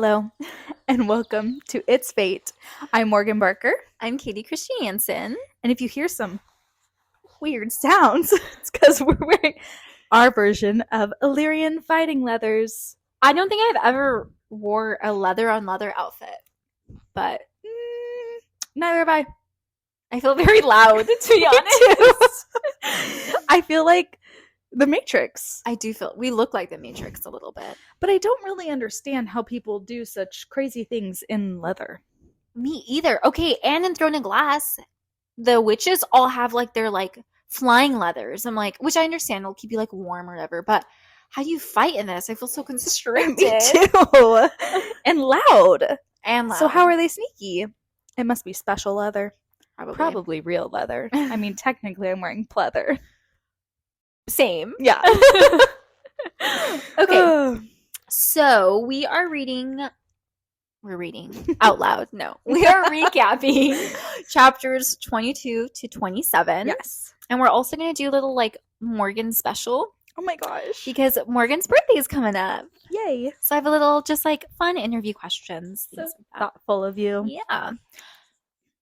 Hello, and welcome to It's Fate. I'm Morgan Barker, I'm Katie Christiansen. and if you hear some weird sounds, it's because we're wearing our version of Illyrian fighting leathers. I don't think I've ever wore a leather on leather outfit, but Neither have I. I feel very loud, to be honest. I feel like the Matrix. I do feel we look like the Matrix a little bit. But I don't really understand how people do such crazy things in leather. Me either. Okay, and in Throne of Glass, the witches all have like their like flying leathers. I'm like, which I understand will keep you like warm or whatever, but how do you fight in this? I feel so constricted. Me too. And loud. And loud. So how are they sneaky? It must be special leather. Probably. Probably real leather. I mean, technically I'm wearing pleather. Same. Yeah. Okay. So we are reading out loud. No, we are recapping chapters 22 to 27. Yes. And we're also going to do a little like Morgan special. Oh my gosh. Because Morgan's birthday is coming up. Yay. So I have a little just like fun interview questions. So thoughtful of you. Yeah.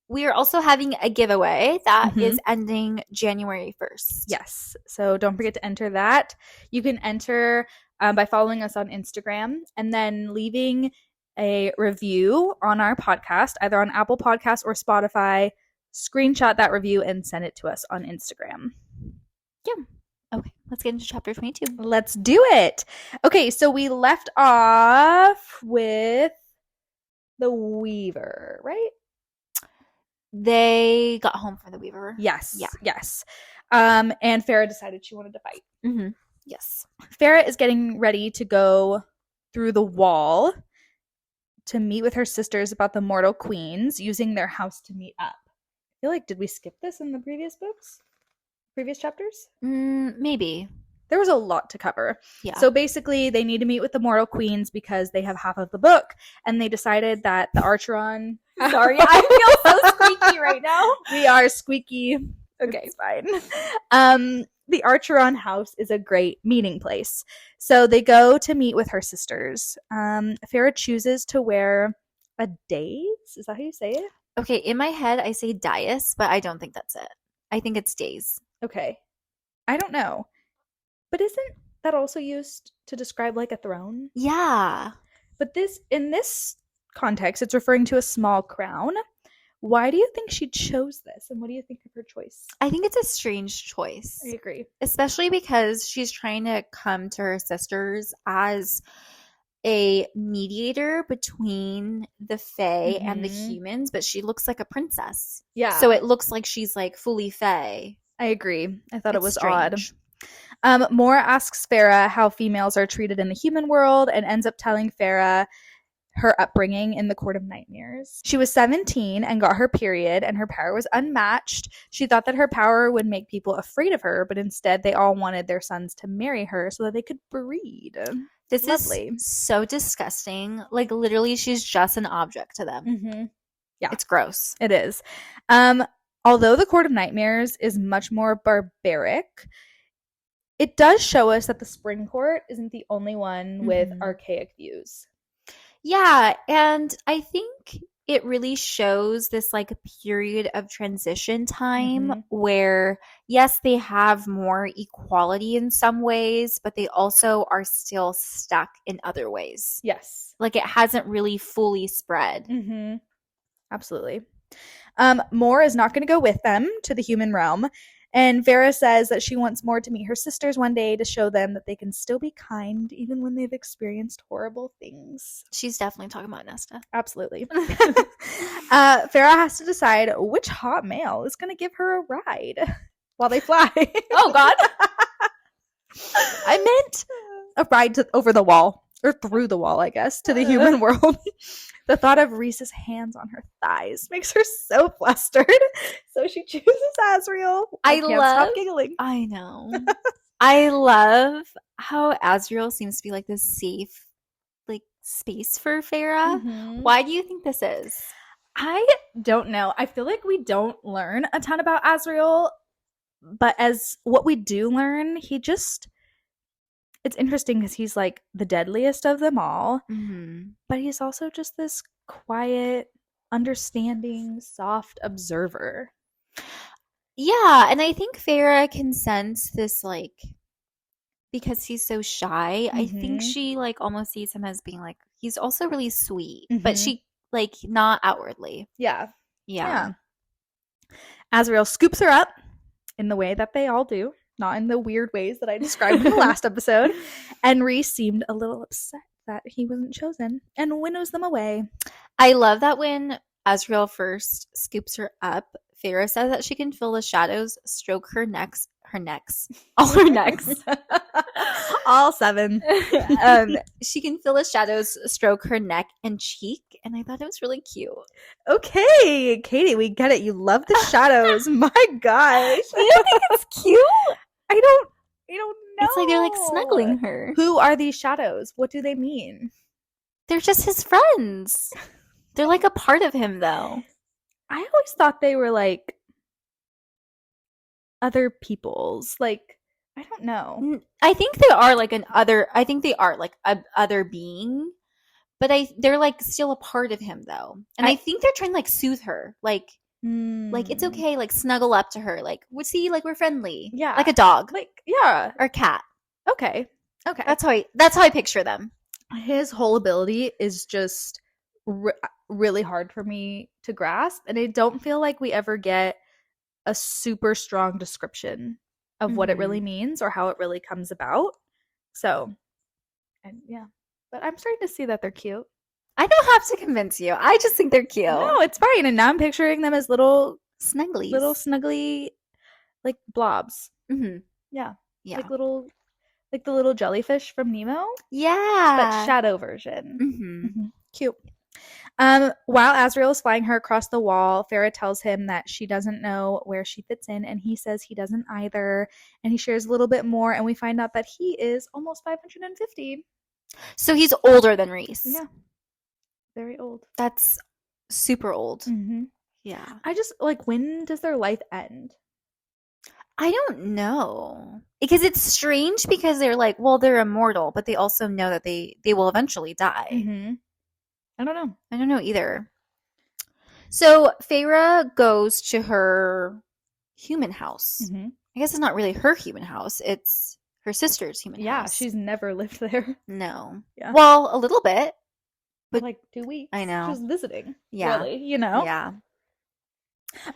We are also having a giveaway that is ending January 1st. Yes. So don't forget to enter that. You can enter by following us on Instagram and then leaving a review on our podcast, either on Apple Podcasts or Spotify. Screenshot that review and send it to us on Instagram. Yeah. Okay. Let's get into chapter 22. Let's do it. Okay. So we left off with the Weaver, right? They got home from the Weaver. Yes. Yeah. Yes. And Farah decided she wanted to fight. Mm-hmm. Yes. Farah is getting ready to go through the wall to meet with her sisters about the mortal queens, using their house to meet up. I feel like, did we skip this in the previous books? Previous chapters? Maybe. There was a lot to cover. Yeah. So basically, they need to meet with the mortal queens because they have half of the book, and they decided that the Archeron... Sorry, I feel so squeaky right now. We are squeaky. Okay, it's fine. The Archeron house is a great meeting place. So they go to meet with her sisters. Farah chooses to wear a daze. Is that how you say it? Okay, in my head, I say dais, but I don't think that's it. I think it's days. Okay. I don't know. But isn't that also used to describe like a throne? Yeah. But in this context, it's referring to a small crown. Why do you think she chose this? And what do you think of her choice? I think it's a strange choice. I agree. Especially because she's trying to come to her sisters as a mediator between the Fae and the humans, but she looks like a princess. Yeah. So it looks like she's like fully Fae. I agree. I thought it was strange. Odd. Moore asks Farah how females are treated in the human world and ends up telling Farah her upbringing in the Court of Nightmares. She was 17 and got her period, and her power was unmatched. She thought that her power would make people afraid of her, but instead they all wanted their sons to marry her so that they could breed. This Lovely. Is so disgusting. Like, literally, she's just an object to them. Yeah. It's gross. It is. Although the Court of Nightmares is much more barbaric, it does show us that the Spring Court isn't the only one with archaic views. Yeah, and I think it really shows this like period of transition time where, yes, they have more equality in some ways, but they also are still stuck in other ways. Yes. Like it hasn't really fully spread. Absolutely. Moore is not going to go with them to the human realm. And Farah says that she wants Moore to meet her sisters one day to show them that they can still be kind even when they've experienced horrible things. She's definitely talking about Nesta. Absolutely. Farah has to decide which hot male is going to give her a ride while they fly. Oh, God. I meant a ride over the wall. Or through the wall, I guess, to the human world. The thought of Rhys's hands on her thighs makes her so flustered. So she chooses Azriel. I can't stop giggling. I know. I love how Azriel seems to be like this safe, like space for Farah. Why do you think this is? I don't know. I feel like we don't learn a ton about Azriel, but as what we do learn, he just it's interesting because he's like the deadliest of them all, Mm-hmm. but he's also just this quiet, understanding, soft observer. Yeah, and I think Farah can sense this, like, because he's so shy. I think Mm-hmm. she like almost sees him as being like he's also really sweet, but Mm-hmm. she like not outwardly. Yeah. Yeah. Yeah. Azrael scoops her up in the way that they all do, not in the weird ways that I described in the last episode. And Reese seemed a little upset that he wasn't chosen and winnows them away. I love that when Azrael first scoops her up, Farah says that she can feel the shadows stroke all her necks. All 7. She can feel the shadows stroke her neck and cheek, and I thought it was really cute. Okay, Katie, we get it. You love the shadows. My gosh. You don't think it's cute? I don't know. It's like they're like snuggling her. Who are these shadows? What do they mean? They're just his friends. They're like a part of him, though. I always thought they were like other people's. Like, I don't know. I think they are like I think they are like a other being, but they're like still a part of him, though. And I think they're trying to like soothe her, like it's okay, like snuggle up to her, like see, like we're friendly, Yeah, like a dog, like yeah, or a cat. Okay. That's how I picture them. His whole ability is just really hard for me to grasp, and I don't feel like we ever get a super strong description of what it really means or how it really comes about. So, and yeah, but I'm starting to see that they're cute. I don't have to convince you. I just think they're cute. No, it's fine. And now I'm picturing them as little snuggly, like blobs. Mm-hmm. Yeah, like the little jellyfish from Nemo. Yeah, but shadow version. Mm-hmm. Cute. While Azrael is flying her across the wall, Farah tells him that she doesn't know where she fits in, and he says he doesn't either. And he shares a little bit more, and we find out that he is almost 550. So he's older than Reese. Yeah. Very old. That's super old. Mm-hmm. Yeah. I just, like, when does their life end? I don't know. Because it's strange because they're like, well, they're immortal, but they also know that they will eventually die. Mm-hmm. I don't know either. So Farah goes to her human house. Mm-hmm. I guess it's not really her human house. It's her sister's human house. Yeah, she's never lived there. No. Yeah. Well, a little bit. But like 2 weeks. I know. Just visiting. Yeah. Really, you know? Yeah.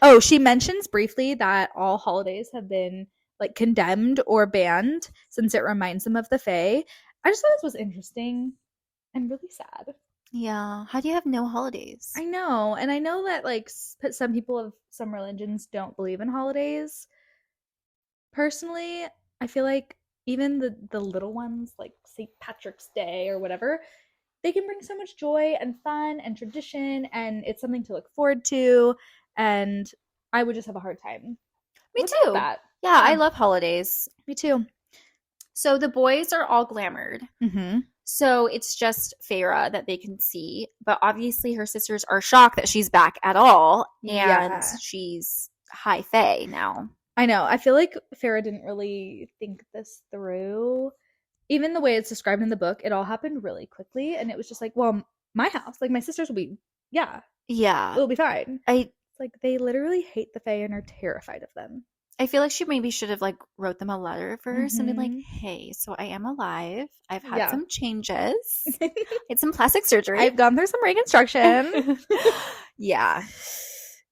Oh, she mentions briefly that all holidays have been like condemned or banned since it reminds them of the Fae. I just thought this was interesting and really sad. Yeah. How do you have no holidays? I know. And I know that like some people of some religions don't believe in holidays. Personally, I feel like even the little ones like St. Patrick's Day or whatever, they can bring so much joy and fun and tradition, and it's something to look forward to. And I would just have a hard time. Me too. That. Yeah, I love holidays. Me too. So the boys are all glamored. Mm-hmm. So it's just Farah that they can see. But obviously her sisters are shocked that she's back at all. And she's high fae now. I know. I feel like Farah didn't really think this through. Even the way it's described in the book, it all happened really quickly. And it was just like, well, my house, like my sisters will be, yeah, it'll be fine. Like they literally hate the Fae and are terrified of them. I feel like she maybe should have like wrote them a letter first and been like, hey, so I am alive. I've had some changes. Had some plastic surgery. I've gone through some reconstruction. Yeah.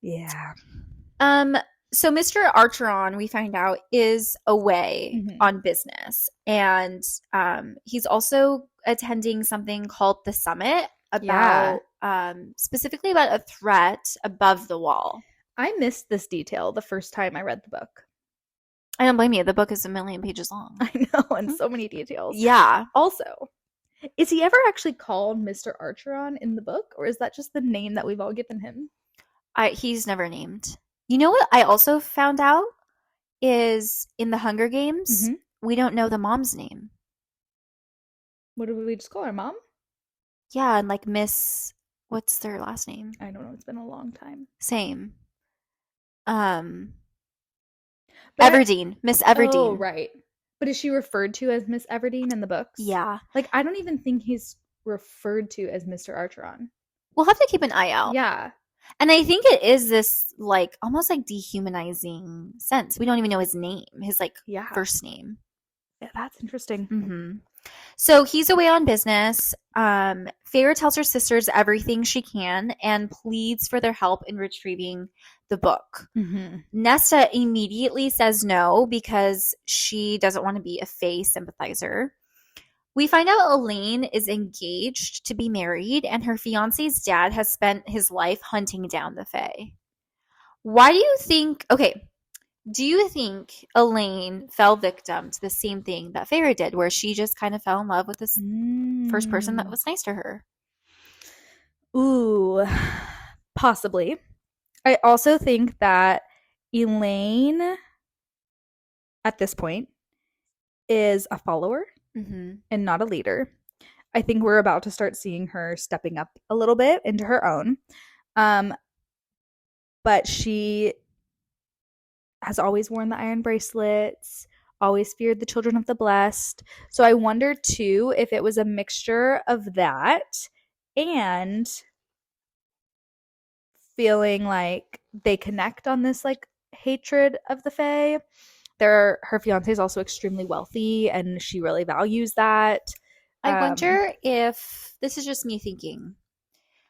Yeah. So Mr. Archeron, we find out, is away on business. And he's also attending something called the Summit about specifically about a threat above the wall. I missed this detail the first time I read the book. I don't blame you. The book is 1,000,000 pages long. I know, and so many details. Yeah. Also, is he ever actually called Mr. Archeron in the book, or is that just the name that we've all given him? He's never named. You know what I also found out is in the Hunger Games, we don't know the mom's name. What do we just call her, Mom? Yeah, and like Miss, what's their last name? I don't know. It's been a long time. Same. Everdeen. Miss Everdeen. Oh, right. But is she referred to as Miss Everdeen in the books? Yeah. Like, I don't even think he's referred to as Mr. Archeron. We'll have to keep an eye out. Yeah. And I think it is this, like, almost like dehumanizing sense. We don't even know his name, his, like, first name. Yeah, that's interesting. Mm-hmm. So he's away on business. Feyre tells her sisters everything she can and pleads for their help in retrieving the book. Mm-hmm. Nesta immediately says no because she doesn't want to be a Fae sympathizer. We find out Elaine is engaged to be married and her fiance's dad has spent his life hunting down the Fae. Why do you think... Okay, do you think Elaine fell victim to the same thing that Feyre did, where she just kind of fell in love with this first person that was nice to her? Ooh, possibly. I also think that Elaine, at this point, is a follower and not a leader. I think we're about to start seeing her stepping up a little bit into her own. But she has always worn the iron bracelets, always feared the children of the blessed. So I wonder, too, if it was a mixture of that and feeling like they connect on this, like, hatred of the Fae. Her fiance is also extremely wealthy, and she really values that. I wonder if, this is just me thinking,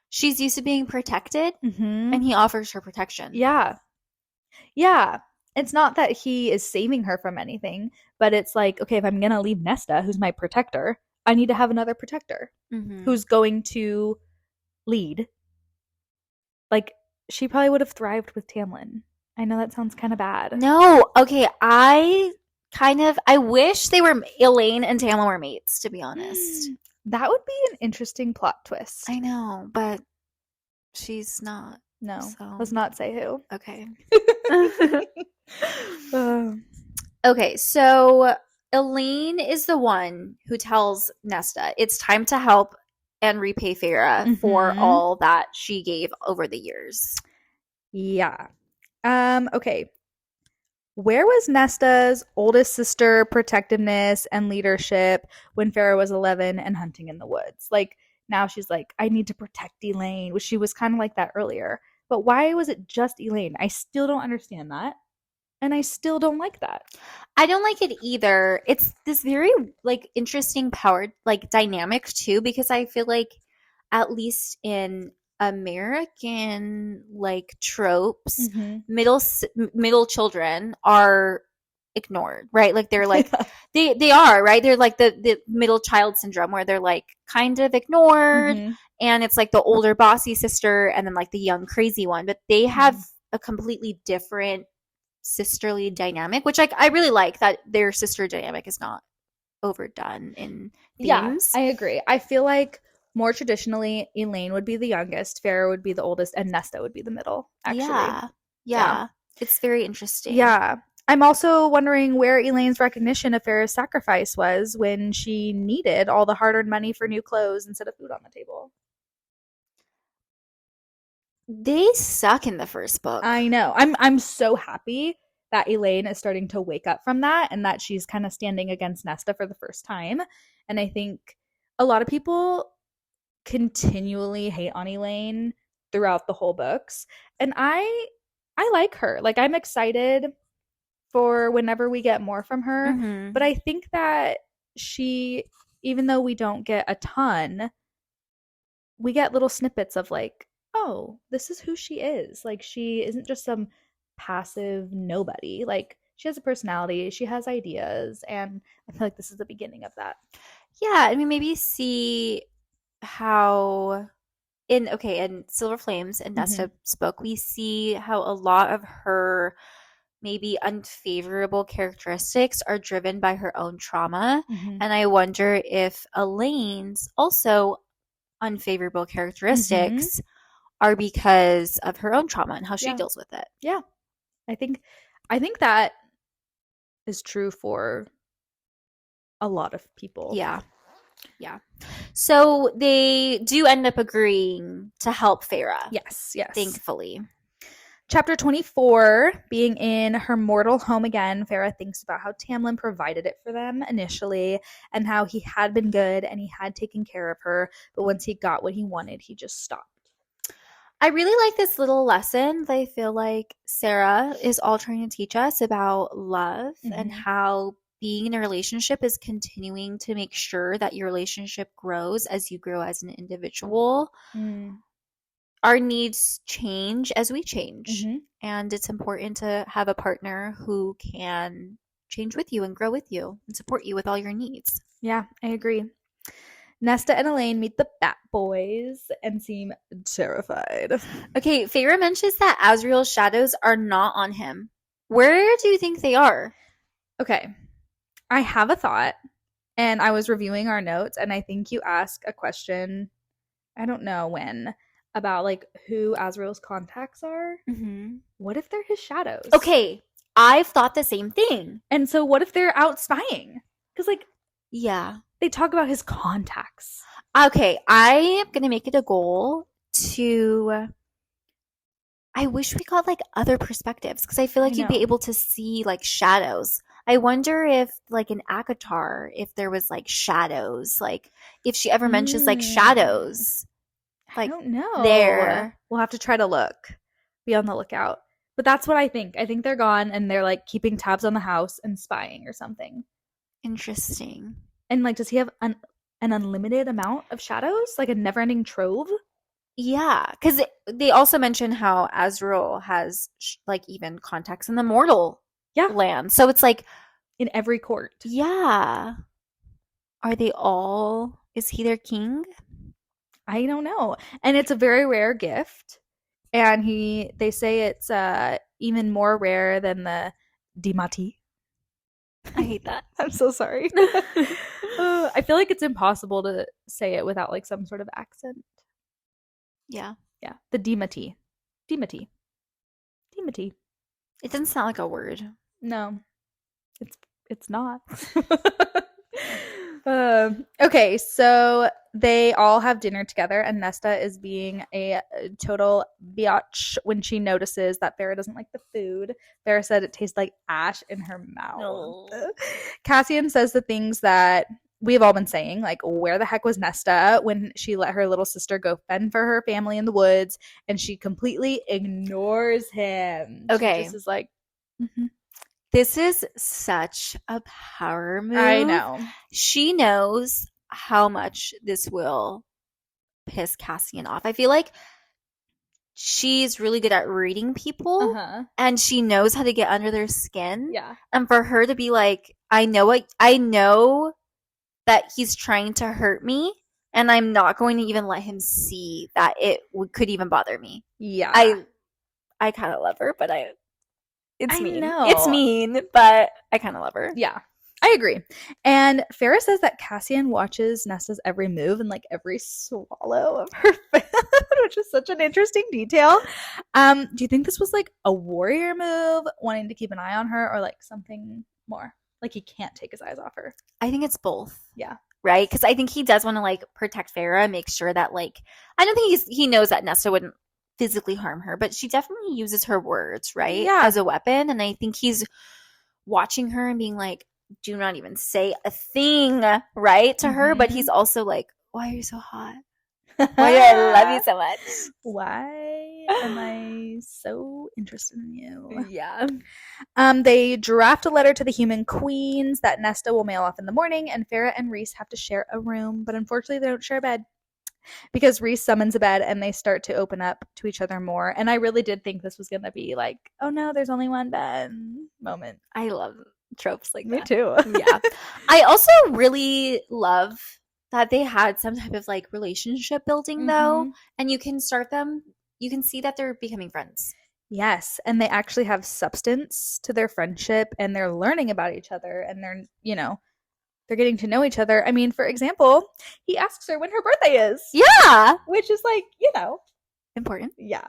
she's used to being protected, and he offers her protection. Yeah. Yeah. It's not that he is saving her from anything, but it's like, okay, if I'm going to leave Nesta, who's my protector, I need to have another protector who's going to lead. Like, she probably would have thrived with Tamlin. I know that sounds kind of bad. No. Okay, I wish Elaine and Tamlin were mates, to be honest. That would be an interesting plot twist. I know, but she's not. No, so. Let's not say who. Okay. Okay, so Elaine is the one who tells Nesta it's time to help and repay Feyre for all that she gave over the years. Yeah. Okay. Where was Nesta's oldest sister protectiveness and leadership when Feyre was 11 and hunting in the woods? Like, now she's like, I need to protect Elaine, which she was kind of like that earlier. But why was it just Elaine? I still don't understand that. And I still don't like that. I don't like it either. It's this very, like, interesting power, like, dynamic too, because I feel like at least in American, like, tropes, middle children are ignored, right? Like, they're like, they are, right? They're like the middle child syndrome where they're like kind of ignored, and it's like the older bossy sister and then like the young crazy one, but they have a completely different sisterly dynamic, which I really like that their sister dynamic is not overdone in themes. Yeah, I agree. I feel like more traditionally, Elaine would be the youngest, Feyre would be the oldest, and Nesta would be the middle, actually. Yeah. It's very interesting. Yeah. I'm also wondering where Elaine's recognition of Feyre's sacrifice was when she needed all the hard-earned money for new clothes instead of food on the table. They suck in the first book. I know. I'm so happy that Elaine is starting to wake up from that and that she's kind of standing against Nesta for the first time. And I think a lot of people continually hate on Elaine throughout the whole books. And I like her. Like, I'm excited for whenever we get more from her. But I think that she, even though we don't get a ton, we get little snippets of like, oh, this is who she is. Like, she isn't just some passive nobody. Like, she has a personality, she has ideas, and I feel like this is the beginning of that. Yeah, I mean, maybe see how in Silver Flames and Nesta's book, we see how a lot of her maybe unfavorable characteristics are driven by her own trauma. And I wonder if Elaine's also unfavorable characteristics are because of her own trauma and how she deals with it. Yeah. I think that is true for a lot of people. Yeah. So they do end up agreeing to help Feyre. Yes. Thankfully. Chapter 24, being in her mortal home again, Farrah thinks about how Tamlin provided it for them initially and how he had been good and he had taken care of her, but once he got what he wanted, he just stopped. I really like this little lesson that I feel like Sarah is all trying to teach us about love and how being in a relationship is continuing to make sure that your relationship grows as you grow as an individual. Our needs change as we change, and it's important to have a partner who can change with you and grow with you and support you with all your needs. Yeah, I agree. Nesta and Elaine meet the Bat Boys and seem terrified. Okay, Feyre mentions that Azriel's shadows are not on him. Where do you think they are? Okay, I have a thought, and I was reviewing our notes, and I think you asked a question, I don't know when, about like who Azriel's contacts are. What if they're his shadows? Okay, I've thought the same thing. And so what if they're out spying? Because like, yeah, they talk about his contacts. Okay, I am gonna make it a goal to. I wish we got like other perspectives because I feel like you'd be able to see like shadows. I wonder if like in ACOTAR, if there was like shadows, like if she ever mentions like shadows. Like, I don't know. There. We'll have to try to look. Be on the lookout. But that's what I think. I think they're gone and they're like keeping tabs on the house and spying or something. Interesting. And like, does he have an unlimited amount of shadows? Like a never-ending trove? Yeah, because they also mention how Azriel has like even contacts in the mortal land. So it's like in every court. Yeah. Are they all? Is he their king? I don't know. And it's a very rare gift. And they say it's even more rare than the Dimati. I hate that. I'm so sorry. I feel like it's impossible to say it without like some sort of accent. Yeah. Yeah. The Dimati. Dimati. Dimati. It doesn't sound like a word. No. It's not. Okay, so they all have dinner together, and Nesta is being a total biatch when she notices that Farrah doesn't like the food. Farrah said it tastes like ash in her mouth. No. Cassian says the things that we've all been saying, like, where the heck was Nesta when she let her little sister go fend for her family in the woods, and she completely ignores him. Okay. She just is like, This is such a power move. I know. She knows how much this will piss Cassian off. I feel like she's really good at reading people, and she knows how to get under their skin. Yeah. And for her to be like, I know that he's trying to hurt me, and I'm not going to even let him see that it could even bother me. Yeah. I kind of love her, but it's mean. Know. It's mean, but I kind of love her. Yeah, I agree. And Farrah says that Cassian watches Nesta's every move and like every swallow of her food, which is such an interesting detail. Do you think this was like a warrior move, wanting to keep an eye on her, or like something more? Like he can't take his eyes off her? I think it's both. Yeah. Right? Because I think he does want to like protect Farrah, make sure that like, I don't think he knows that Nesta wouldn't physically harm her, but she definitely uses her words, right? Yeah. As a weapon. And I think he's watching her and being like, do not even say a thing, right, to her. But he's also like, why are you so hot? Why do I love you so much? Why am I so interested in you? Yeah. They draft a letter to the human queens that Nesta will mail off in the morning, and Farrah and Rhys have to share a room, but unfortunately they don't share a bed. Because Rhys summons a bed and they start to open up to each other more. And I really did think this was going to be like, oh no, there's only one bed moment. I love tropes like that. Me too. Yeah. I also really love that they had some type of like relationship building though. And you can see that they're becoming friends. Yes. And they actually have substance to their friendship and they're learning about each other and they're getting to know each other. I mean, for example, he asks her when her birthday is. Yeah. Which is like, important. Yeah.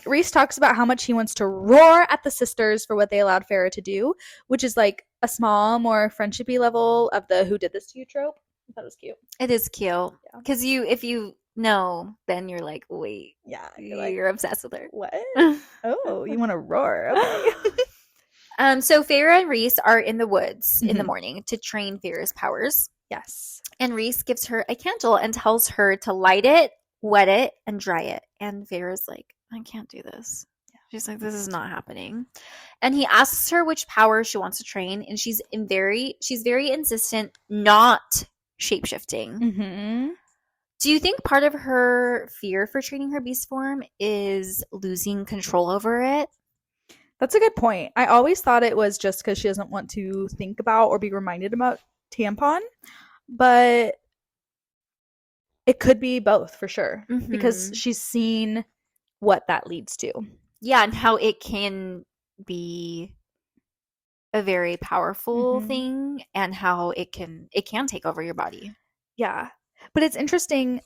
Rhys talks about how much he wants to roar at the sisters for what they allowed Farrah to do, which is like a small, more friendshipy level of the who did this to you trope. I thought it was cute. It is cute. Because if you No, then you're like, wait, Yeah, you're obsessed with her. What? Oh, you want to roar? Okay. So Feyre and Rhys are in the woods in the morning to train Feyre's powers. Yes. And Rhys gives her a candle and tells her to light it, wet it, and dry it. And Feyre's like, I can't do this. She's like, this is not happening. And he asks her which power she wants to train, and she's very insistent not shapeshifting. Mm-hmm. Do you think part of her fear for training her beast form is losing control over it? That's a good point. I always thought it was just because she doesn't want to think about or be reminded about tampon, but it could be both for sure, because she's seen what that leads to. Yeah, and how it can be a very powerful thing, and how it can take over your body. Yeah. But it's interesting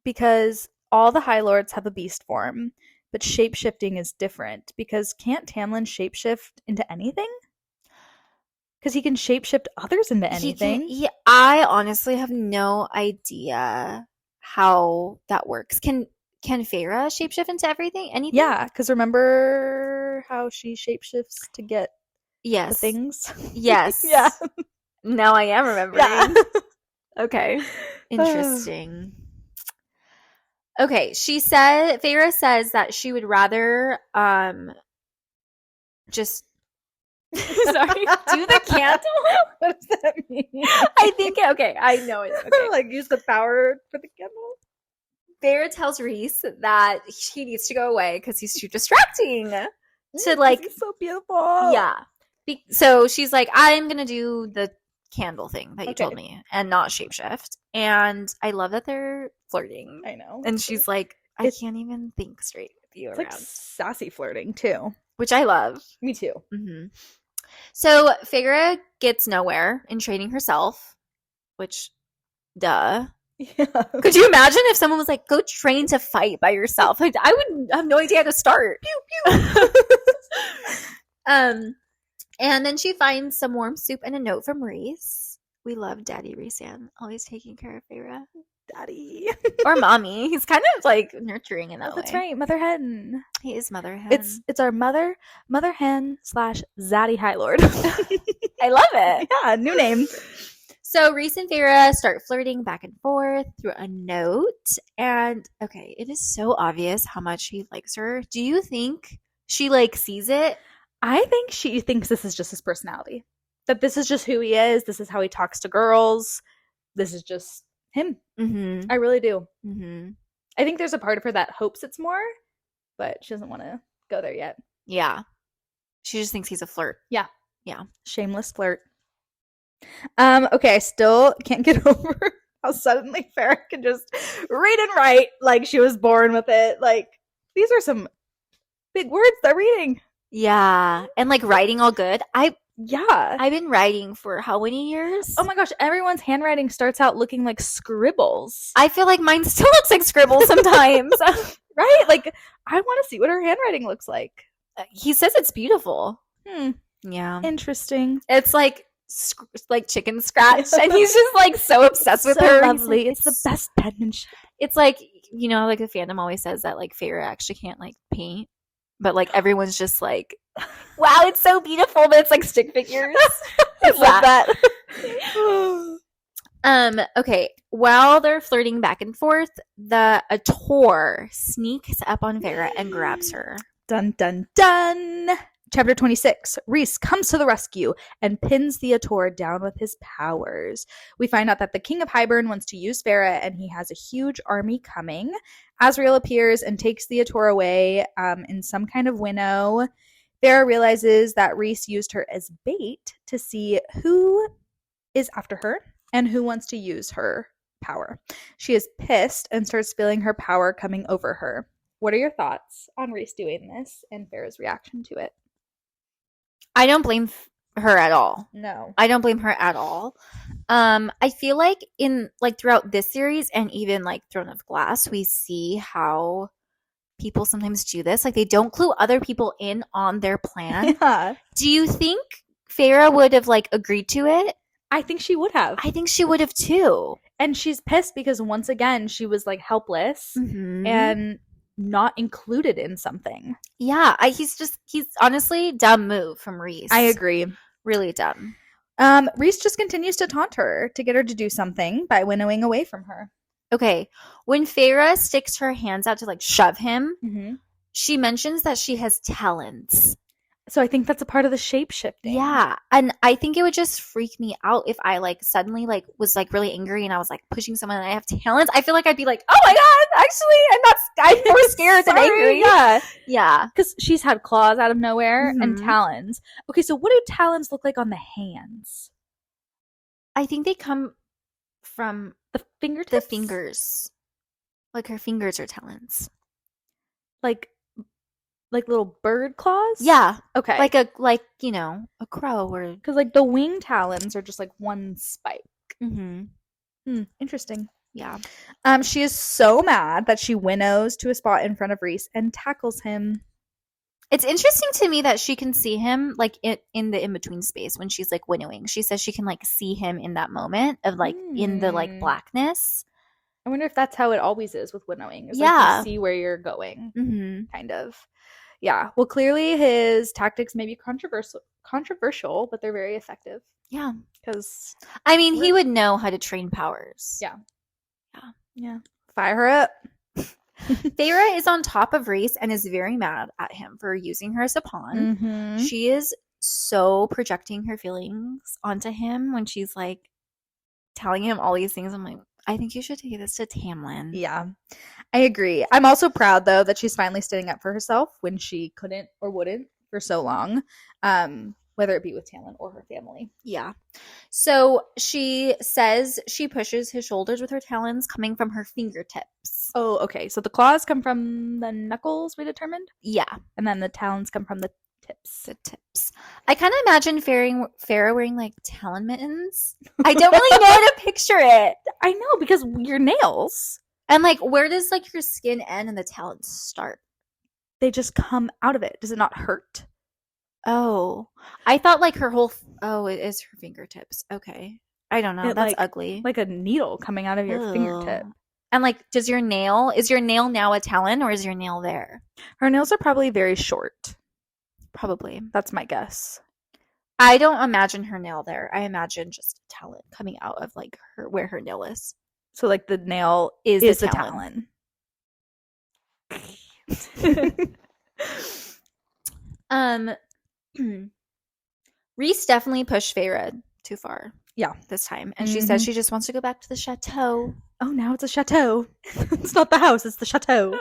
because all the High Lords have a beast form, but shape-shifting is different, because can't Tamlin shape-shift into anything? Because he can shape-shift others into anything. I honestly have no idea how that works. Can Feyre shapeshift into everything? Anything? Yeah, because remember how she shapeshifts to get the things? Yes. Yeah. Now I am remembering. Yeah. Okay. Interesting. Okay, Feyre says that she would rather just sorry, do the candle? What does that mean? I think I know it. Okay. Like use the power for the candle? Feyre tells Rhys that he needs to go away because he's too distracting. He's so beautiful. Yeah. So she's like, I'm gonna do the candle thing that you told me and not shapeshift. And I love that they're flirting. I know. And she's like, I can't even think straight with you around. Like sassy flirting too, which I love. Me too. Mm-hmm. So Feyre gets nowhere in training herself, which, duh. Yeah. Could you imagine if someone was like, go train to fight by yourself? Like, I would have no idea how to start. Pew, pew. And then she finds some warm soup and a note from Rhys. We love Daddy Rhys-Ann, always taking care of Feyre. Daddy. Or mommy. He's kind of like nurturing in that way. That's right. Mother hen. He is mother hen. It's our mother hen / Zaddy High Lord. I love it. Yeah, new name. So Rhys and Feyre start flirting back and forth through a note. And okay, it is so obvious how much he likes her. Do you think she sees it? I think she thinks this is just his personality. That this is just who he is. This is how he talks to girls. This is just him. Mm-hmm. I really do. Mm-hmm. I think there's a part of her that hopes it's more, but she doesn't want to go there yet. Yeah. She just thinks he's a flirt. Yeah. Yeah. Shameless flirt. Okay, I still can't get over how suddenly Feyre can just read and write like she was born with it. Like, these are some big words they're reading. Yeah. And writing all good. I've been writing for how many years? Oh my gosh, everyone's handwriting starts out looking like scribbles. I feel like mine still looks like scribbles sometimes. Right? Like, I want to see what her handwriting looks like. He says it's beautiful. Yeah. Interesting. It's like chicken scratch, and he's just so obsessed with her. Lovely. It's the best penmanship. It's like, the fandom always says that Feyre actually can't paint, but everyone's just like, wow, it's so beautiful, but it's stick figures. I love that. Okay, while they're flirting back and forth, a Ator sneaks up on Feyre and grabs her. Dun dun dun. Chapter 26, Rhys comes to the rescue and pins the Ator down with his powers. We find out that the King of Hybern wants to use Feyre, and he has a huge army coming. Azriel appears and takes the Ator away in some kind of winnow. Feyre realizes that Rhys used her as bait to see who is after her and who wants to use her power. She is pissed and starts feeling her power coming over her. What are your thoughts on Rhys doing this and Feyre's reaction to it? I don't blame her at all. No. I don't blame her at all. I feel like throughout this series and even Throne of Glass, we see how people sometimes do this. They don't clue other people in on their plan. Yeah. Do you think Feyre would have agreed to it? I think she would have. I think she would have too. And she's pissed because once again she was like helpless and not included in something. Yeah, he's honestly dumb move from Reese. I agree. Really dumb. Reese just continues to taunt her to get her to do something by winnowing away from her. Okay, when Feyre sticks her hands out to like shove him, she mentions that she has talons. So I think that's a part of the shape-shifting. Yeah, and I think it would just freak me out if I like suddenly like was like really angry and I was like pushing someone and I have talons. I feel like I'd be like, oh my god, actually, I'm more scared than angry. Yeah. Because she's had claws out of nowhere and talons. Okay, so what do talons look like on the hands? I think they come from the fingertips. The fingers, like her fingers are talons. Like little bird claws? Yeah. Okay. Like a crow or because like the wing talons are just like one spike. Interesting. Yeah. She is so mad that she winnows to a spot in front of Reese and tackles him. It's interesting to me that she can see him like in the in-between space when she's like winnowing. She says she can like see him in that moment of like in the like blackness. I wonder if that's how it always is with winnowing. Is like you see where you're going. Kind of. Yeah. Well, clearly his tactics may be controversial, but they're very effective. Yeah. Because I mean, he would know how to train powers. Yeah. Fire her up. Feyre is on top of Reese and is very mad at him for using her as a pawn. She is so projecting her feelings onto him when she's like telling him all these things. I'm like, I think you should take this to Tamlin. Yeah, I agree. I'm also proud, though, that she's finally standing up for herself when she couldn't or wouldn't for so long, whether it be with Tamlin or her family. Yeah. So she says she pushes his shoulders with her talons coming from her fingertips. Oh, okay. So the claws come from the knuckles, we determined? Yeah. And then the talons come from the tips. The tips. I kind of imagine Feyre wearing like talon mittens. I don't really know how to picture it. I know, because your nails. And like, where does like your skin end and the talons start? They just come out of it. Does it not hurt? Oh, I thought like her whole. Oh, it is her fingertips. Okay, I don't know. That's ugly. Like a needle coming out of your fingertip. And like, is your nail now a talon or is your nail there? Her nails are probably very short. Probably. That's my guess. I don't imagine her nail there. I imagine just a talon coming out of like where her nail is. So like the nail is the talon. Reese definitely pushed Feyre too far. Yeah. This time. And she says she just wants to go back to the chateau. Oh, now it's a chateau. It's not the house, it's the chateau.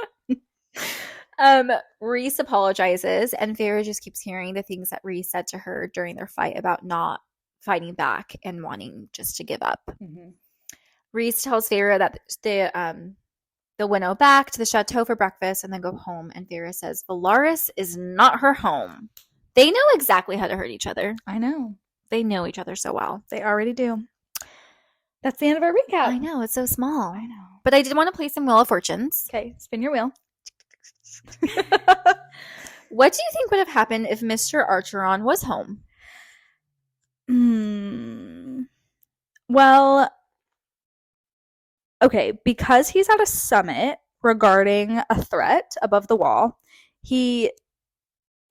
Reese apologizes and Feyre just keeps hearing the things that Reese said to her during their fight about not fighting back and wanting just to give up. Reese tells Feyre that they'll winnow back to the chateau for breakfast and then go home. And Feyre says Valaris is not her home. They know exactly how to hurt each other. I know. They know each other so well. They already do. That's the end of our recap. I know. It's so small. I know. But I did want to play some Wheel of Fortunes. Okay. Spin your wheel. What do you think would have happened if Mr. Archeron was home? Well, okay, because he's at a summit regarding a threat above the wall, he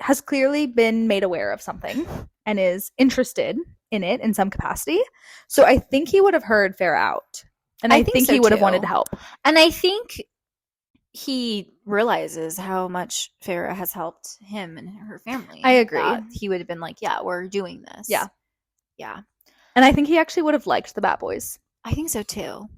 has clearly been made aware of something and is interested in it in some capacity. So I think he would have heard Feyre out. And I think he would have wanted to help. And I think he realizes how much Feyre has helped him and her family. I agree. He would have been like, yeah, we're doing this. Yeah. Yeah. And I think he actually would have liked the Bat Boys. I think so too.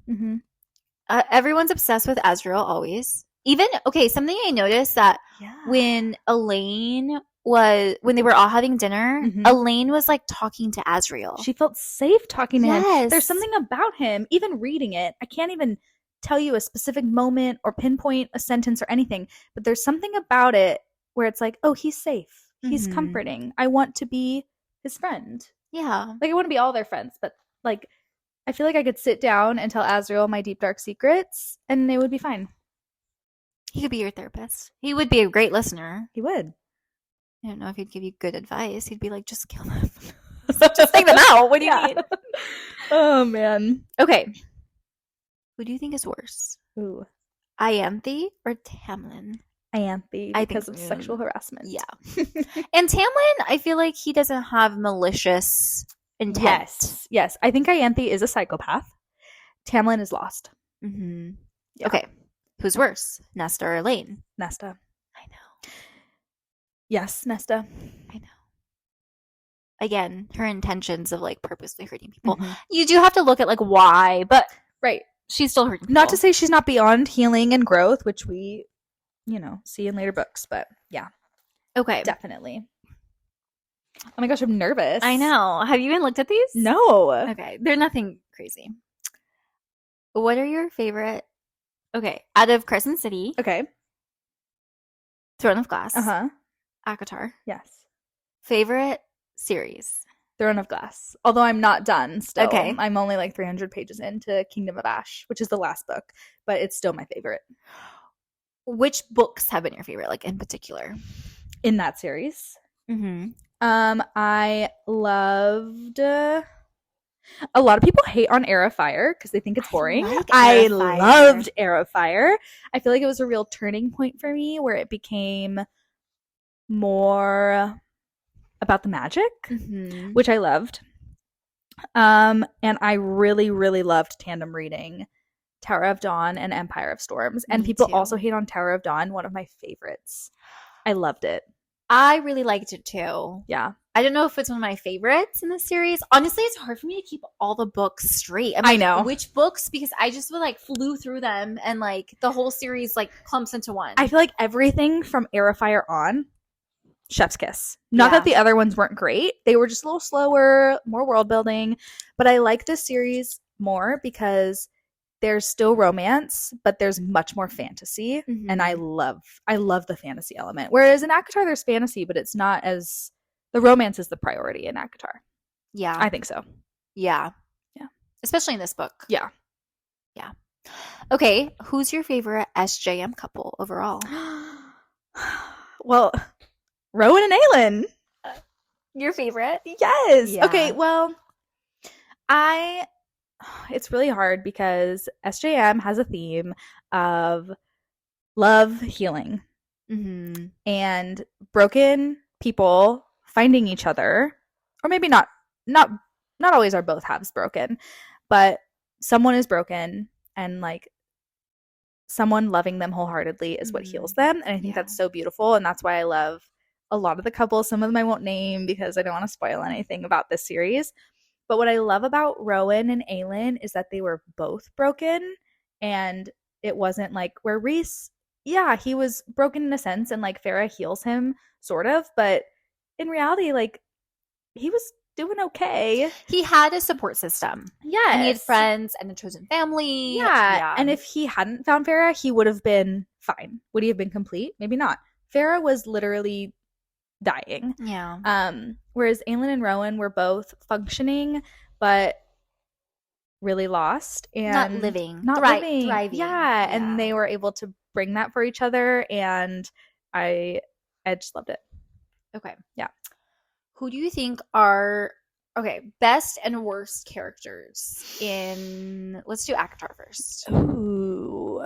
Everyone's obsessed with Azriel always. Even, okay, something I noticed that when they were all having dinner, Elaine was like talking to Azriel. She felt safe talking to him. There's something about him, even reading it, I can't even tell you a specific moment or pinpoint a sentence or anything, but there's something about it where it's like, oh, he's safe. He's comforting. I want to be his friend. Yeah. Like, I want to be all their friends, but like, I feel like I could sit down and tell Azriel my deep, dark secrets and they would be fine. He could be your therapist. He would be a great listener. He would. I don't know if he'd give you good advice. He'd be like, just kill them. Just take them out. What do you mean? Oh, man. Okay. Who do you think is worse? Ooh. Ianthe or Tamlin? Ianthe, I because think of sexual harassment. Yeah. And Tamlin, I feel like he doesn't have malicious intent. Yes. I think Ianthe is a psychopath. Tamlin is lost. Mm-hmm. Yeah. Okay. Who's worse, Nesta or Elaine? Nesta. I know. Yes, Nesta. I know. Again, her intentions of like purposely hurting people. Mhm. You do have to look at like why, but Right. she's still hurting people. Not to say she's not beyond healing and growth, which we, see in later books, but yeah. Okay. Definitely. Oh my gosh, I'm nervous. I know. Have you even looked at these? No. Okay. They're nothing crazy. What are your favorite? Okay. Out of Crescent City, Okay. Throne of Glass, Uh-huh. ACOTAR, Yes. favorite series? Throne of Glass. Although I'm not done still. Okay. I'm only like 300 pages into Kingdom of Ash, which is the last book, but it's still my favorite. Which books have been your favorite, like in particular? In that series. Mm-hmm. I loved a lot of people hate on Air of Fire because they think it's boring. I loved Air of Fire. I feel like it was a real turning point for me where it became more about the magic, which I loved. And I really, really loved tandem reading Tower of Dawn and Empire of Storms. And people also hate on Tower of Dawn, one of my favorites. I loved it. I really liked it too. Yeah. I don't know if it's one of my favorites in the series. Honestly, it's hard for me to keep all the books straight. I know. Which books? Because I just would like flew through them and like the whole series like clumps into one. I feel like everything from Air of Fire on, chef's kiss. Not that the other ones weren't great. They were just a little slower, more world building. But I like this series more because there's still romance, but there's much more fantasy. Mm-hmm. And I love the fantasy element. Whereas in ACOTAR, there's fantasy, but it's not as... The romance is the priority in ACOTAR. Yeah. I think so. Yeah. Yeah. Especially in this book. Yeah. Yeah. Okay. Who's your favorite SJM couple overall? Well, Rowan and Aelin. Your favorite? Yes. Yeah. Okay, well, it's really hard because SJM has a theme of love, healing, and broken people finding each other, or maybe not always are both halves broken, but someone is broken and like someone loving them wholeheartedly is what heals them. And I think that's so beautiful. And that's why I love a lot of the couples. Some of them I won't name because I don't want to spoil anything about this series. But what I love about Rowan and Aelin is that they were both broken, and it wasn't like where Rhys, he was broken in a sense, and like Farrah heals him sort of, but in reality, like he was doing okay. He had a support system. Yes. And he had friends and a chosen family. Yeah. And if he hadn't found Farrah, he would have been fine. Would he have been complete? Maybe not. Farrah was literally dying. Yeah. Whereas Aelin and Rowan were both functioning, but really lost and not living. Thriving. Thriving. Yeah. And they were able to bring that for each other, and I just loved it. Okay. Yeah. Who do you think are best and worst characters in... Let's do ACOTAR first. Ooh.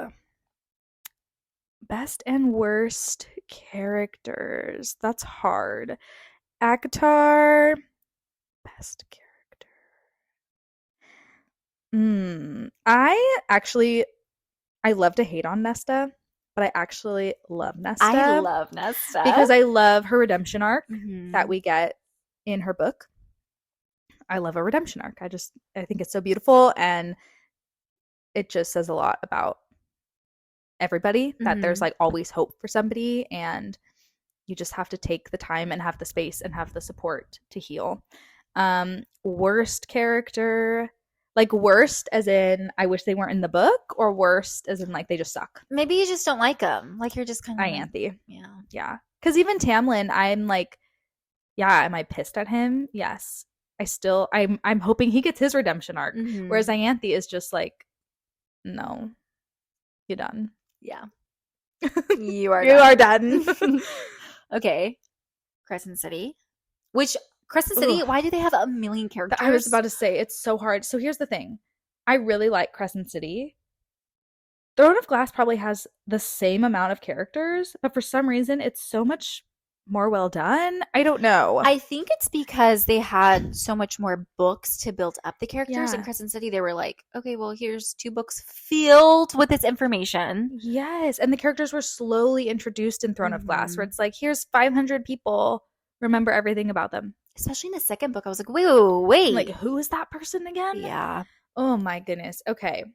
Best and worst characters. That's hard. ACOTAR. Best character. I love to hate on Nesta, but I actually love Nesta. I love Nesta. Because I love her redemption arc that we get in her book. I love a redemption arc. I think it's so beautiful, and it just says a lot about everybody that there's like always hope for somebody, and you just have to take the time and have the space and have the support to heal. Worst character, like worst as in I wish they weren't in the book, or worst as in like they just suck. Maybe you just don't like them. Like you're just kind of Ianthe. Yeah. Because even Tamlin, I'm like, am I pissed at him? Yes. I'm hoping he gets his redemption arc. Whereas Ianthe is just like, no, you're done. Yeah. You are done. Okay. Crescent City. Which Crescent City, why do they have 1 million characters? I was about to say, it's so hard. So here's the thing. I really like Crescent City, Throne of Glass probably has the same amount of characters, but for some reason it's so much more well done. I don't know. I think it's because they had so much more books to build up the characters. In Yeah. Crescent City, they were like, okay, well, here's 2 books filled with this information. Yes, and the characters were slowly introduced in Throne of Glass, where Mhm. it's like, here's 500 people, remember everything about them. Especially in the second book, I was like, wait. I'm like, who is that person again? Yeah. Oh my goodness. Okay.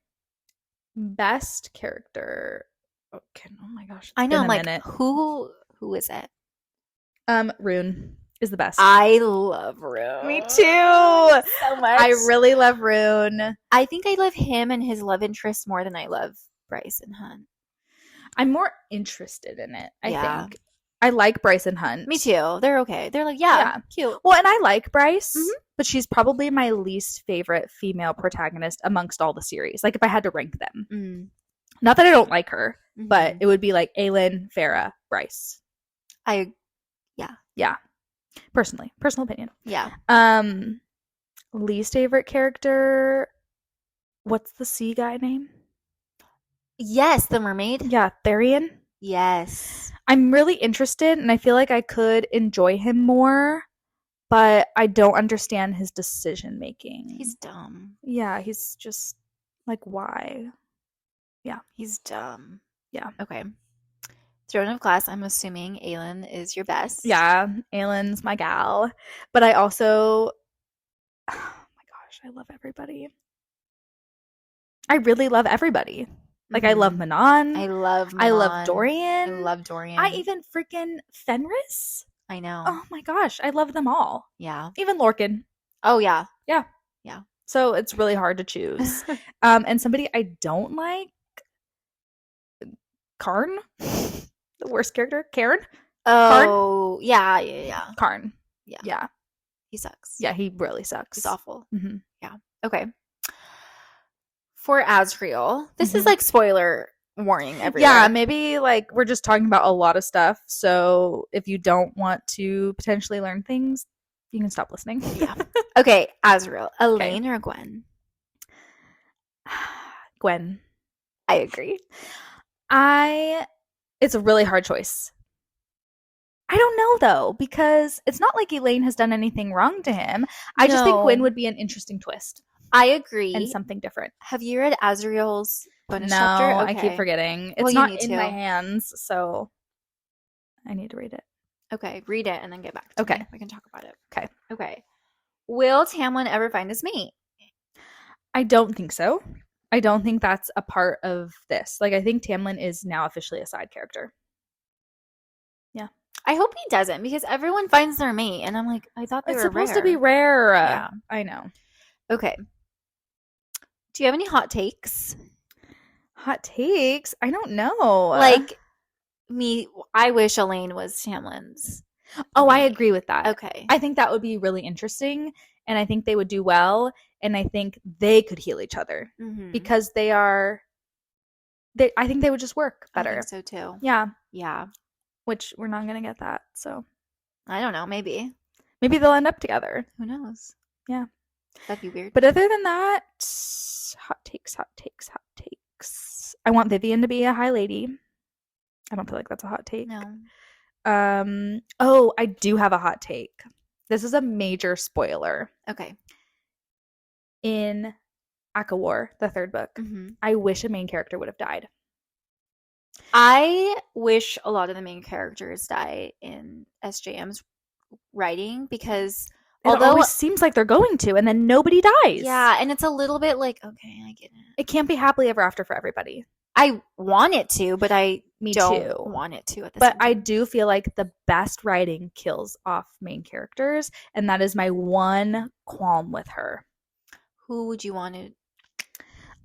Best character. Okay. Oh my goch. I know, Been I'm a like, minute. who is it? Rune is the best. I love Rune. Me too. So much. I really love Rune. I think I love him and his love interest more than I love Bryce and Hunt. I'm more interested in it, I Yeah. think. I like Bryce and Hunt. Me too. They're okay. They're like, yeah. Cute. Well, and I like Bryce, Mhm. but she's probably my least favorite female protagonist amongst all the series. Like, if I had to rank them. Mm. Not that I don't like her, but Mhm. it would be like Aelin, Farrah, Bryce. Yeah. Personal opinion. Yeah. Least favorite character. What's the sea guy name? Yes, the mermaid. Yeah, Therian. Yes. I'm really interested, and I feel like I could enjoy him more, but I don't understand his decision making. He's dumb. Yeah, he's just like, why? Yeah. He's dumb. Yeah. Okay. Throne of Glass, I'm assuming Aelin is your best. Yeah, Aelin's my gal. But I also, oh my gosh, I love everybody. I really love everybody. Like, I love Manon. I love Manon. I love Dorian. I love Dorian. I even freaking Fenris. I know. Oh my gosh, I love them all. Yeah. Even Lorcan. Oh, yeah. Yeah. Yeah. So it's really hard to choose. And somebody I don't like, Karn. The worst character, Karen. Oh, yeah. Karn. Yeah. Yeah. He sucks. Yeah, he really sucks. He's awful. Mm-hmm. Yeah. Okay. For Azriel, this is Mhm. like spoiler warning everywhere. Yeah, maybe like we're just talking about a lot of stuff. So if you don't want to potentially learn things, you can stop listening. Yeah. Okay, Azriel, Elaine or Gwen? Gwen. I agree. It's a really hard choice. I don't know though, because it's not like Elaine has done anything wrong to him. I just think No. Gwen would be an interesting twist I agree. and something different. Have you read Azriel's bonus No, chapter? I keep Okay. forgetting. It's Well, you not need in to. my hands, so I need to read it. Okay, read it and then get back to Okay. me. We can talk about it. Okay. Okay. Will Tamlin ever find his mate? I don't think so. I don't think that's a part of this. Like, I think Tamlin is now officially a side character. I hope he doesn't because everyone finds their mate, and I'm like, I thought they It's were supposed rare. to be rare. Yeah. I know. Okay. Do you have any hot takes? Hot takes? I don't know. Like me, I wish Elaine was Tamlin's. Oh, I mate. agree with that. Okay. I think that would be really interesting, and I think they would do well, and I think they could heal each other Mhm. because I think they would just work better. I think so too. Yeah, Yeah. which we're not going to get that. So I don't know. Maybe. maybe they'll end up together. Who knows? Yeah. That'd be weird. But other than that, hot takes. I want Vivian to be a high lady. I don't feel like that's a hot take. No. Oh, I do have a hot take. This is a major spoiler. Okay. In ACOWAR, the third book, Mm-hmm. I wish a main character would have died. I wish a lot of the main characters die in SJM's writing because It always seems like they're going to, and then nobody dies. yeah, and it's a little bit like, okay, I get it. It can't be happily ever after for everybody. I want it to, but I Me don't too. want it to at the But same I time. do feel like the best writing kills off main characters, and that is my one qualm with her. Who would you want to?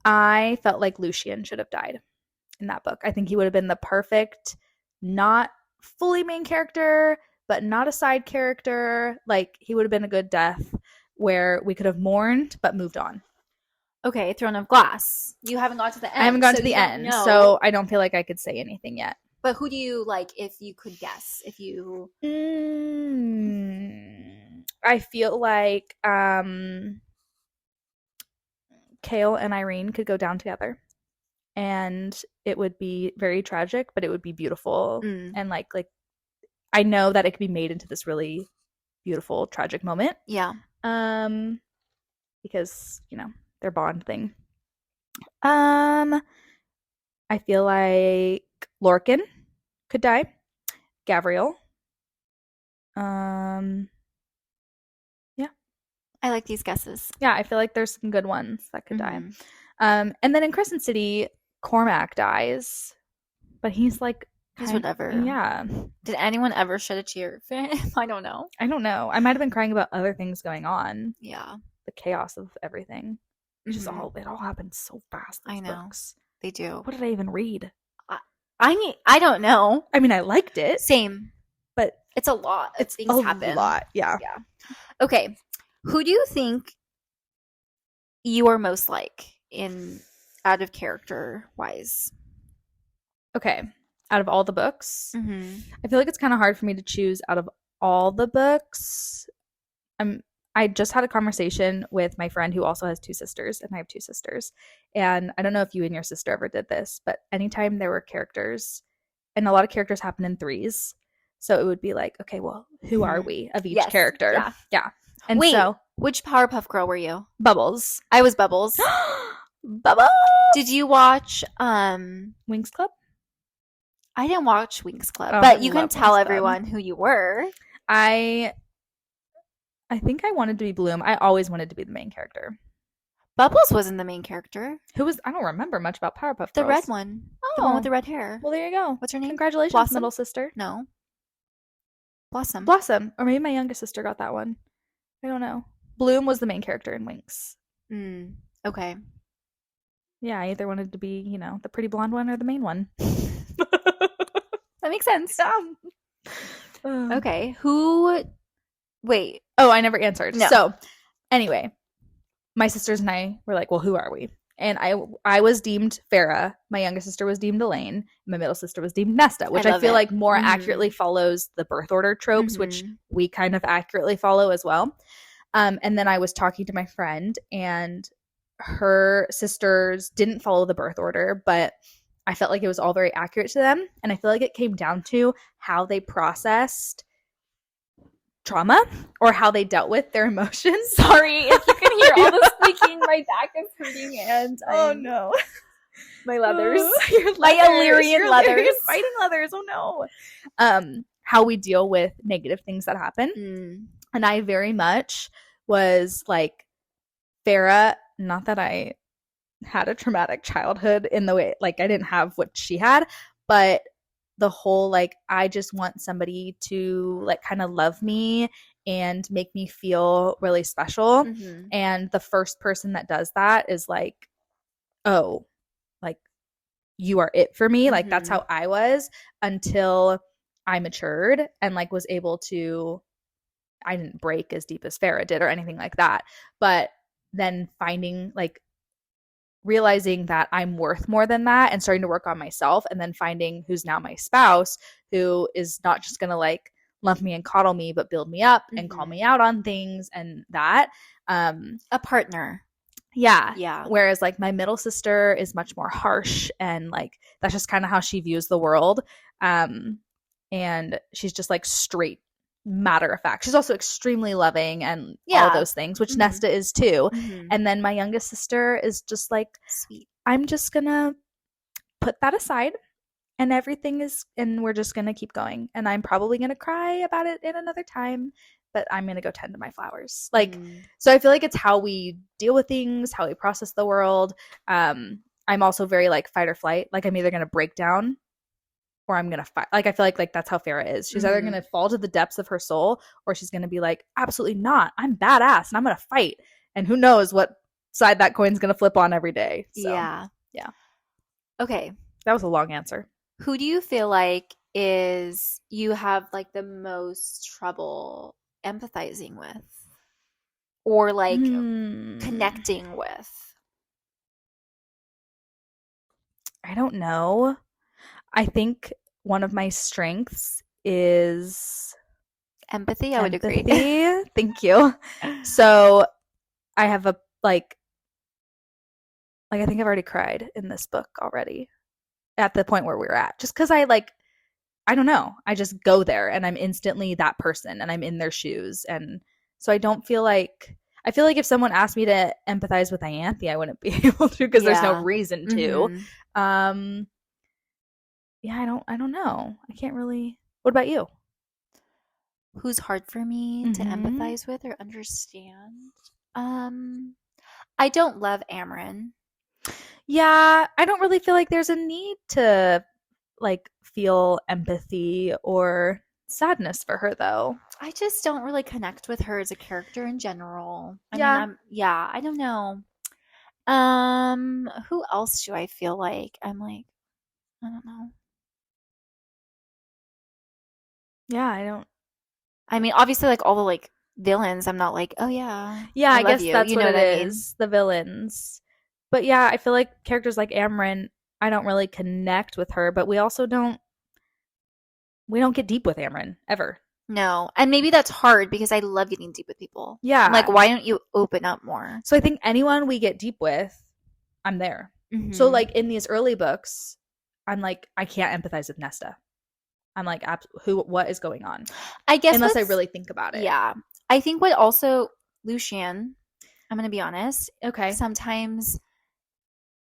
I felt like Lucian should have died in that book. I think he would have been the perfect, not fully main character, but not a side character. Like, he would have been a good death where we could have mourned but moved on. Okay, Throne of Glass. You haven't got to the end. I haven't gotten so to the you don't end, know. so I don't feel like I could say anything yet. But who do you like if you could guess? If you I feel like Kale and Irene could go down together. and it would be very tragic, but it would be beautiful. Mm. And like I know that it could be made into this really beautiful tragic moment. Yeah. Because, their bond thing. I feel like Lorcan could die. Gavriel. Yeah. I like these guesses. Yeah, I feel like there's some good ones that could die. Mhm. And then in Crescent City, Cormac dies, but he's like He's whatever. Yeah. Did anyone ever shed a tear for him? I don't know. I don't know. I might have been crying about other things going on. Yeah. The chaos of everything. It Mhm. all happened so fast. I Those know. books. They do. What did I even read? I don't know. I mean, I liked it. Same. But it's a lot of things happen. A lot, yeah. Yeah. Okay. Who do you think you are most like out of character wise? Okay. Out of all the books, Mm-hmm. I feel like it's kind of hard for me to choose out of all the books. I just had a conversation with my friend who also has 2 sisters, and I have 2 sisters. And I don't know if you and your sister ever did this, but anytime there were characters, and a lot of characters happen in threes, so it would be like, okay, well, who are we of each character? Yeah. Yeah. And wait, so, which Powerpuff Girl were you? Bubbles. I was Bubbles. Bubbles. Did you watch Winx Club? I didn't watch Winx Club, Oh, but you can Winx tell Club. everyone who you were. I think I wanted to be Bloom. I always wanted to be the main character. Bubbles wasn't the main character. Who was? I don't remember much about Powerpuff Girls. The red one. Oh. The one with the red hair. Well, there you go. What's her name? Congratulations, Blossom? middle sister. No. Blossom. Blossom. Or maybe my youngest sister got that one. I don't know. Bloom was the main character in Winx. Okay. Yeah, I either wanted to be, the pretty blonde one or the main one. That makes sense. Yeah. Okay. Wait. Oh, I never answered. No. So, anyway, my sisters and I were like, well, who are we? And I was deemed Farah. My youngest sister was deemed Elaine. My middle sister was deemed Nesta, which I feel like more accurately follows the birth order tropes, which we kind of accurately follow as well. And then I was talking to my friend, and her sisters didn't follow the birth order, but I felt like it was all very accurate to them. And I feel like it came down to how they processed trauma or how they dealt with their emotions. Sorry if you can hear all the squeaking. My back is hurting, and oh no, my leathers, my Illyrian leathers, fighting leathers. Oh no. How we deal with negative things that happen, and I very much was like Farah. Not that I had a traumatic childhood in the way, like I didn't have what she had, but the whole like I just want somebody to like kind of love me and make me feel really special. And the first person that does that is like, oh, like you are it for me. Like that's how I was until I matured and like was able to, I didn't break as deep as Farah did or anything like that, but then finding like realizing that I'm worth more than that and starting to work on myself, and then finding who's now my spouse, who is not just going to like love me and coddle me, but build me up and call me out on things and that. A partner. Yeah. Yeah. Whereas like my middle sister is much more harsh, and like that's just kind of how she views the world. And she's just like straight matter of fact. She's also extremely loving and all those things, which Nesta is too. And then my youngest sister is just like, sweet. I'm just gonna put that aside and we're just gonna keep going. And I'm probably gonna cry about it in another time, but I'm gonna go tend to my flowers. Like, so I feel like it's how we deal with things, how we process the world. I'm also very like fight or flight. Like I'm either gonna break down or I'm gonna fight. Like I feel like that's how Farah is. She's either gonna fall to the depths of her soul, or she's gonna be like, absolutely not. I'm badass and I'm gonna fight. And who knows what side that coin's gonna flip on every day. So, yeah. Okay. That was a long answer. Who do you feel like you have like the most trouble empathizing with, or like connecting with? I don't know. I think one of my strengths is empathy. I would agree. Thank you. So I have Like, I think I've already cried in this book already at the point where we're at. Just because I don't know. I just go there and I'm instantly that person and I'm in their shoes. And so I don't feel like, I feel like if someone asked me to empathize with Ianthe, I wouldn't be able to because there's no reason to. Yeah, I don't know. I can't really. What about you? Who's hard for me to empathize with or understand? I don't love Amren. Yeah, I don't really feel like there's a need to like feel empathy or sadness for her though. I just don't really connect with her as a character in general. I mean, I don't know. Who else do I feel like I'm like, I don't know. Yeah, I mean, obviously, like all the like villains, I'm not like, oh yeah, I guess you. That's what it is. The villains, but yeah, I feel like characters like Amren, I don't really connect with her, but we also don't get deep with Amren ever. No, and maybe that's hard because I love getting deep with people. Yeah, I'm like, why don't you open up more? So I think anyone we get deep with, I'm there. So like in these early books, I'm like, I can't empathize with Nesta. I'm like, what is going on? I guess unless I really think about it. Yeah, I think what also Lucien, I'm gonna be honest. Okay. Sometimes,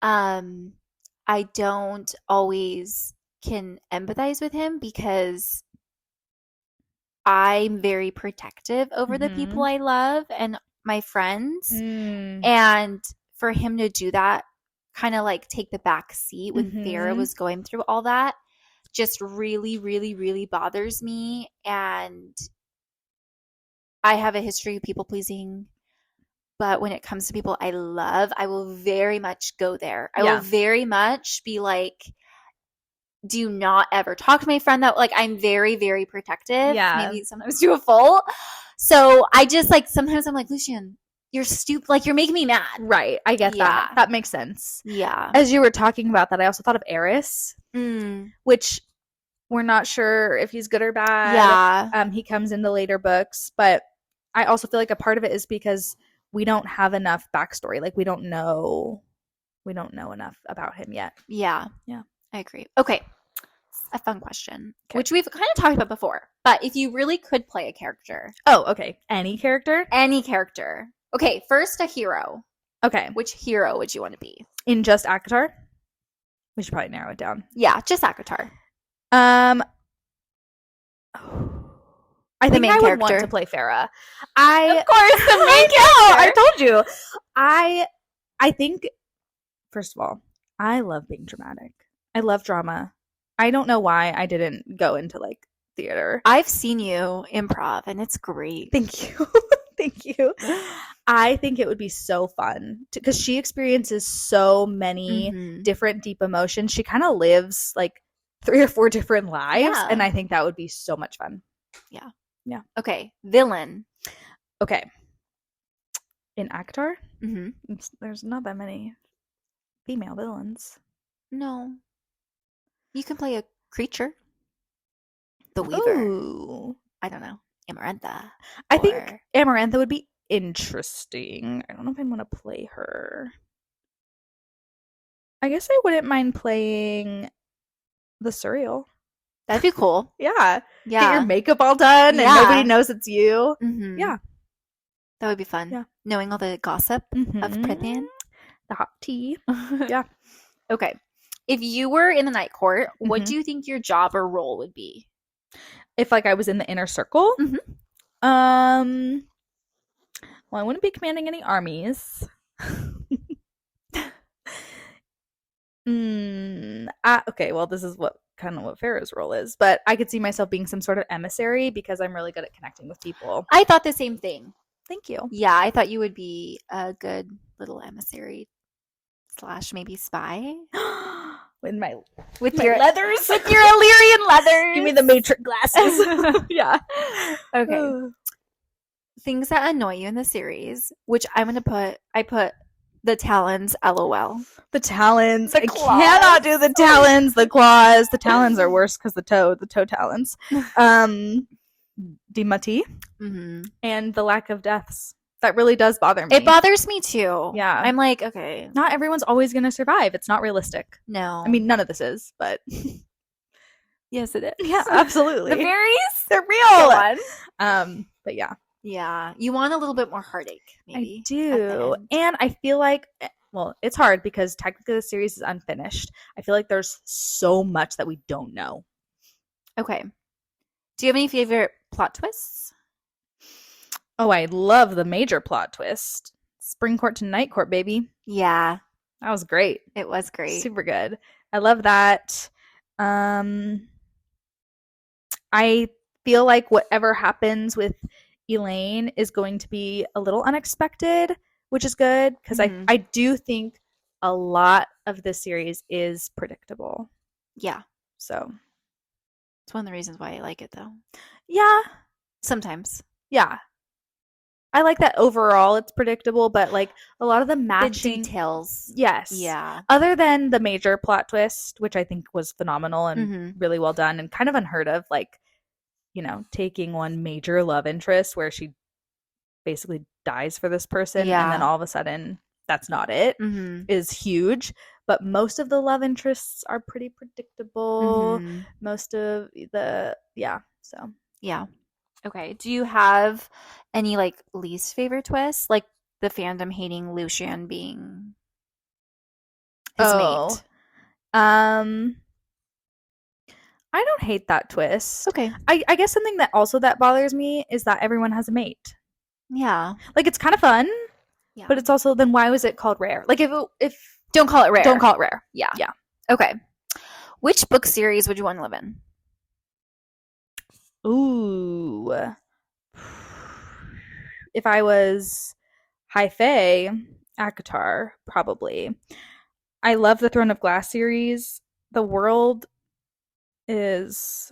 I don't always can empathize with him because I'm very protective over the people I love and my friends, and for him to do that, kind of like take the back seat when Feyre was going through all that, just really, really, really bothers me. And I have a history of people pleasing, but when it comes to people I love, I will very much go there. I will very much be like, do not ever talk to my friend that, like, I'm very, very protective. Yeah. Maybe sometimes to a fault. So I just like, sometimes I'm like, Lucien, you're stupid. Like, you're making me mad. Right. I get that. That makes sense. Yeah. As you were talking about that, I also thought of Eris, which we're not sure if he's good or bad. Yeah. He comes in the later books, but I also feel like a part of it is because we don't have enough backstory. Like, we don't know enough about him yet. Yeah. Yeah. I agree. Okay. A fun question, which we've kind of talked about before, but if you really could play a character. Oh, okay. Any character? Any character. Okay, first a hero. Okay. Which hero would you want to be? In just ACOTAR? We should probably narrow it down. Yeah, just ACOTAR. I think I would want to play Feyre. Of course, the main character. I told you. I think, first of all, I love being dramatic. I love drama. I don't know why I didn't go into like theater. I've seen you improv and it's great. Thank you. Thank you. I think it would be so fun because she experiences so many different deep emotions. She kind of lives like 3 or 4 different lives, and I think that would be so much fun. Yeah. Yeah. Okay. Villain. Okay. In ACOTAR, there's not that many female villains. No. You can play a creature. The Weaver. Ooh. I don't know. Amarantha. I think Amarantha would be interesting. I don't know if I'd want to play her. I guess I wouldn't mind playing the Surreal. That'd be cool. Yeah. Get your makeup all done and nobody knows it's you. Yeah. That would be fun. Yeah. Knowing all the gossip of Prythian. The hot tea. Yeah. Okay. If you were in the Night Court, what do you think your job or role would be? If like I was in the inner circle? Well, I wouldn't be commanding any armies. Okay, well, this is what Feyre's role is, but I could see myself being some sort of emissary because I'm really good at connecting with people. I thought the same thing. Thank you. Yeah, I thought you would be a good little emissary / maybe spy. with your leathers. With your Illyrian leathers. Give me the matrix glasses. Yeah. Okay. Things that annoy you in the series, which I put the talons, LOL. The talons. I cannot do the talons, the claws. The talons are worse because the toe talons. Dimati. And the lack of deaths. That really does bother me. It bothers me too. Yeah. I'm like, okay. Not everyone's always going to survive. It's not realistic. No. I mean, none of this is, but yes, it is. Yeah, absolutely. The fairies? They're real. Go on. But yeah. Yeah. You want a little bit more heartache, maybe. I do. And I feel like, well, it's hard because technically the series is unfinished. I feel like there's so much that we don't know. Okay. Do you have any favorite plot twists? Oh, I love the major plot twist. Spring court to night court, baby. Yeah. That was great. It was great. Super good. I love that. I feel like whatever happens with Elaine is going to be a little unexpected, which is good because I do think a lot of this series is predictable. Yeah. So it's one of the reasons why I like it, though. Yeah. Sometimes. Yeah. I like that overall it's predictable, but like a lot of the matching details. Yes. Yeah. Other than the major plot twist, which I think was phenomenal and really well done and kind of unheard of, like, you know, taking one major love interest where she basically dies for this person and then all of a sudden that's not it, is huge. But most of the love interests are pretty predictable. Most of the so yeah. Okay. Do you have any like least favorite twists? Like the fandom hating Lucian being his mate. I don't hate that twist. Okay. I guess something that also that bothers me is that everyone has a mate. Yeah. Like it's kind of fun. Yeah. But it's also then why was it called rare? Like if don't call it rare. Don't call it rare. Yeah. Yeah. Okay. Which book series would you want to live in? Ooh. If I was High Fae, ACOTAR, probably. I love the Throne of Glass series. The world is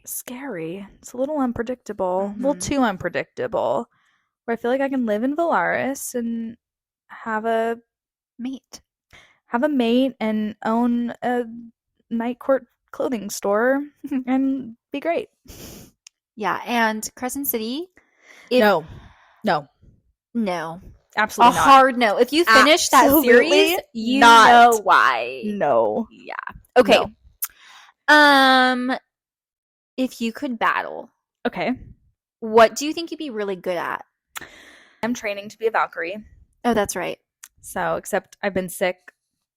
scary. It's a little unpredictable. A little too unpredictable. Where I feel like I can live in Valaris and have a mate. And own a night court clothing store and be great. Yeah, and Crescent City. No. Absolutely not. A hard no. If you finish that series, you know why. No. Yeah. Okay. No. If you could battle. Okay. What do you think you'd be really good at? I'm training to be a Valkyrie. Oh, that's right. So, except I've been sick.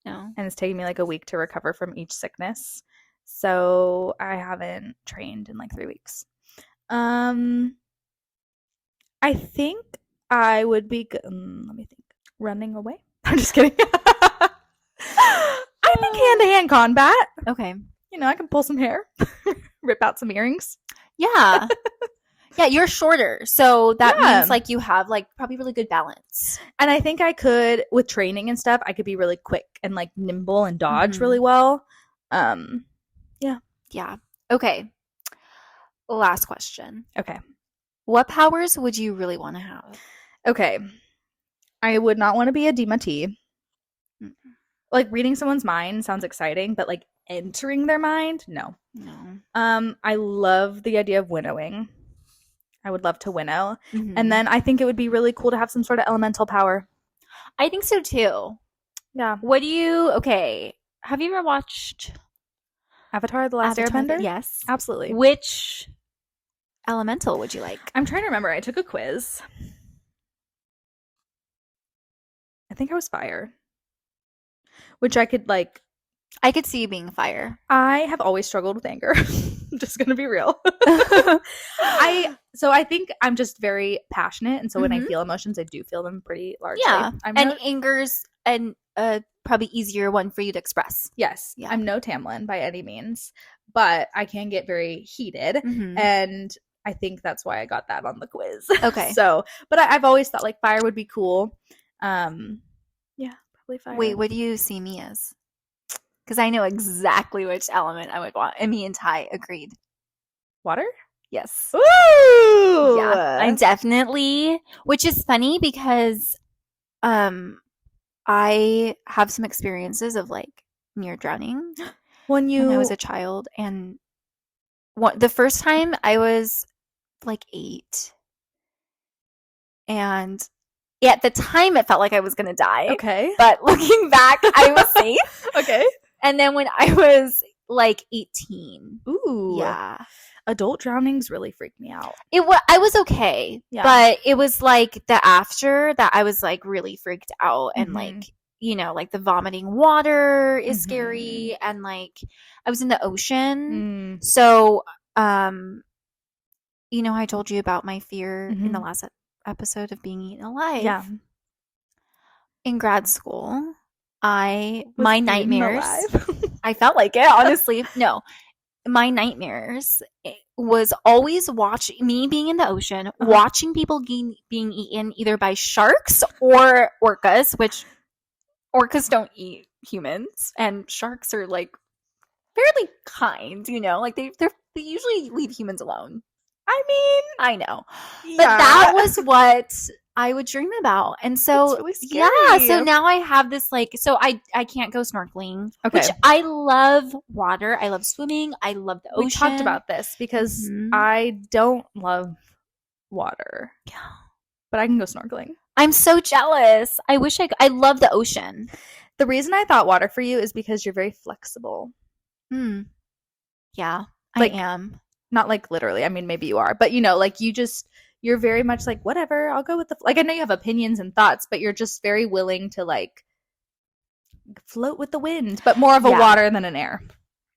No. And it's taken me like a week to recover from each sickness. So, I haven't trained in like 3 weeks. I think I would be good. Let me think. Running away? I'm just kidding. I think hand-to-hand combat. Okay. You know, I can pull some hair, rip out some earrings. Yeah. Yeah, you're shorter. So that means like you have like probably really good balance. And I think I could, with training and stuff, I could be really quick and like nimble and dodge really well. Yeah. Yeah. Okay. Last question. Okay. What powers would you really want to have? Okay. I would not want to be a Demati. Like reading someone's mind sounds exciting, but like entering their mind, no. I love the idea of winnowing. I would love to winnow. And then I think it would be really cool to have some sort of elemental power. I think so too. Yeah. Okay. Have you ever watched Avatar: The Last Airbender? Yes. Absolutely. Which elemental would you like? I'm trying to remember. I took a quiz. I think I was fire. Which I could see you being fire. I have always struggled with anger. I'm just gonna be real. I think I'm just very passionate, and so when I feel emotions, I do feel them pretty largely. Yeah, anger's probably easier one for you to express. Yes, yeah. I'm no Tamlin by any means, but I can get very heated, and I think that's why I got that on the quiz. Okay. So, but I've always thought like fire would be cool. Yeah, probably fire. Wait, what do you see me as? Because I know exactly which element I would want. And me and Ty agreed. Water? Yes. Ooh! Yeah, I'm definitely, which is funny because I have some experiences of like near drowning when I was a child. And the first time I was like 8. And at the time, it felt like I was going to die. Okay. But looking back, I was safe. Okay. And then when I was like 18. Ooh. Yeah. Adult drownings really freaked me out. I was okay. Yeah. But it was like the after that I was like really freaked out and like, you know, like the vomiting water is scary, and like I was in the ocean. So, you know, I told you about my fear in the last episode of being eaten alive. Yeah. In grad school, my nightmares, I felt like it, honestly. No, my nightmares was always watching me being in the ocean, watching people being eaten either by sharks or orcas, which orcas don't eat humans, and sharks are like fairly kind, you know, like they usually leave humans alone. I mean, I know, but that was what I would dream about. And so, really scary. Yeah, so now I have this like, so I can't go snorkeling, which I love water. I love swimming. I love the ocean. We talked about this because I don't love water. Yeah. But I can go snorkeling. I'm so jealous. I wish I love the ocean. The reason I thought water for you is because you're very flexible. Yeah, like, I am. Not like literally. I mean, maybe you are. But, you know, like you're very much like, whatever, I'll go with like, I know you have opinions and thoughts, but you're just very willing to like float with the wind, but more of a water than an air.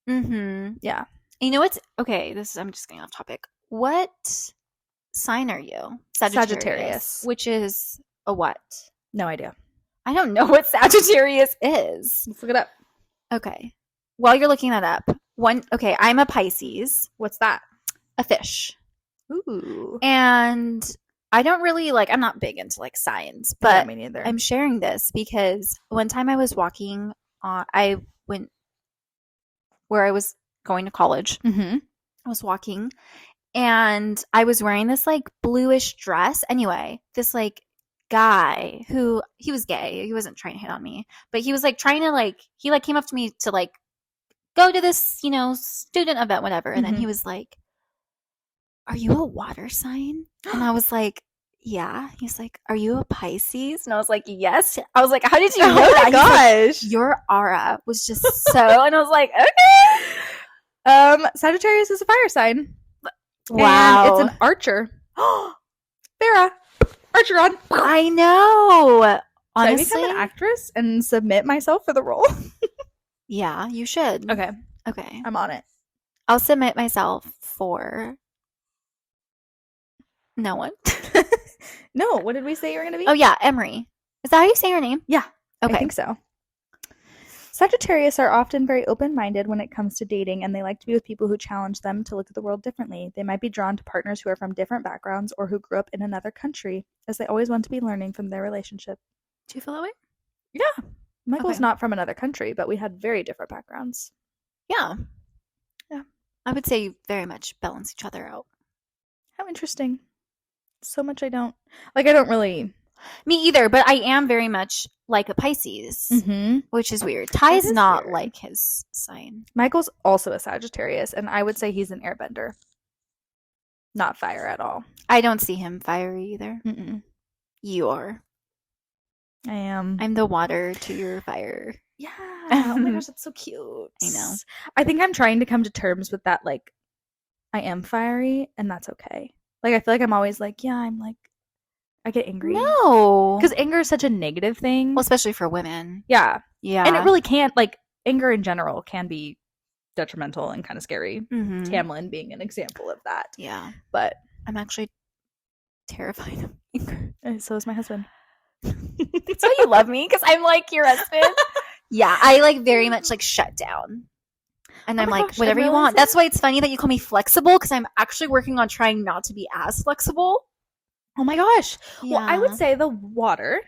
Yeah. You know what's okay? I'm just getting off topic. What sign are you? Sagittarius. Which is a what? No idea. I don't know what Sagittarius is. Let's look it up. Okay. While you're looking that up, I'm a Pisces. What's that? A fish. Ooh. And I don't really I'm not big into like science, but me neither. I'm sharing this because one time I was walking, I went where I was going to college. I was walking and I was wearing this like bluish dress. Anyway, this like guy who, he was gay. He wasn't trying to hit on me, but he was like trying to like, he like came up to me to like go to this, you know, student event, whatever. And then he was like, "Are you a water sign?" And I was like, "Yeah." He's like, "Are you a Pisces?" And I was like, "Yes." I was like, "How did you know that?" Oh my gosh. Like, your aura was just so, and I was like, okay. Sagittarius is a fire sign. Wow. And it's an archer. Farrah, archer on. I know. Honestly. Should I become an actress and submit myself for the role? Yeah, you should. Okay. I'm on it. I'll submit myself for no one. No, what did we say you were going to be? Oh, yeah, Emery. Is that how you say your name? Yeah. Okay. I think so. Sagittarius are often very open-minded when it comes to dating, and they like to be with people who challenge them to look at the world differently. They might be drawn to partners who are from different backgrounds or who grew up in another country, as they always want to be learning from their relationship. Do you feel that way? Yeah. Michael's not from another country, but we had very different backgrounds. Yeah. Yeah. I would say you very much balance each other out. How interesting. So much I don't really. Me either, but I am very much like a Pisces, which is weird. Ty is not weird. Like his sign. Michael's also a Sagittarius, and I would say he's an airbender. Not fire at all. I don't see him fiery either. You are. I am. I'm the water to your fire. Yeah. Oh my gosh, that's so cute. I know. I think I'm trying to come to terms with that, like, I am fiery, and that's okay. Like, I feel like I'm always like, yeah, I'm like, I get angry. No. Because anger is such a negative thing. Well, especially for women. Yeah. Yeah. And it really can't, like, anger in general can be detrimental and kind of scary. Tamlin being an example of that. Yeah. But I'm actually terrified of anger. And so is my husband. That's why you love me, because I'm like your husband. Yeah, I like very much like shut down. And I'm like, whatever you want. That's why it's funny that you call me flexible, because I'm actually working on trying not to be as flexible. Oh my gosh. Yeah. Well, I would say the water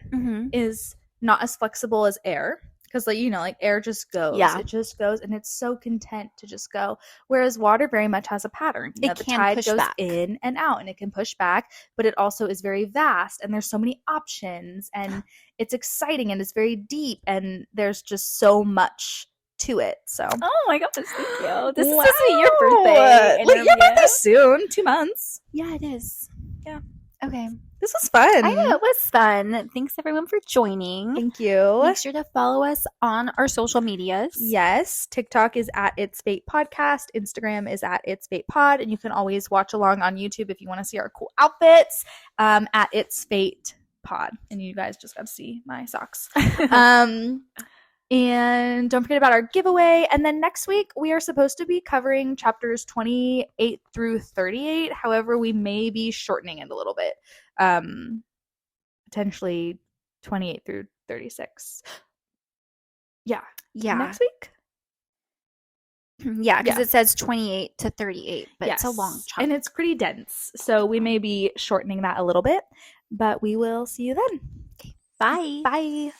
is not as flexible as air. Because, like, you know, like air just goes. Yeah. It just goes, and it's so content to just go. Whereas water very much has a pattern. You know, the tide goes in and out, and it can push back, but it also is very vast, and there's so many options, and it's exciting, and it's very deep, and there's just so much to it. So. Oh my gosh, thank you. This is supposed to be your birthday. Like, your birthday soon. 2 months. Yeah, it is. Yeah. Okay. This was fun. I know it was fun. Thanks everyone for joining. Thank you. Make sure to follow us on our social medias. Yes, TikTok is at It's Fate Podcast. Instagram is at It's Fate Pod, and you can always watch along on YouTube if you want to see our cool outfits. At It's Fate Pod, and you guys just got to see my socks. And don't forget about our giveaway. And then next week, we are supposed to be covering chapters 28 through 38. However, we may be shortening it a little bit. Potentially 28 through 36. Yeah. Next week? Yeah, because it says 28 to 38, but it's a long chapter. And it's pretty dense. So we may be shortening that a little bit, but we will see you then. Okay. Bye. Bye.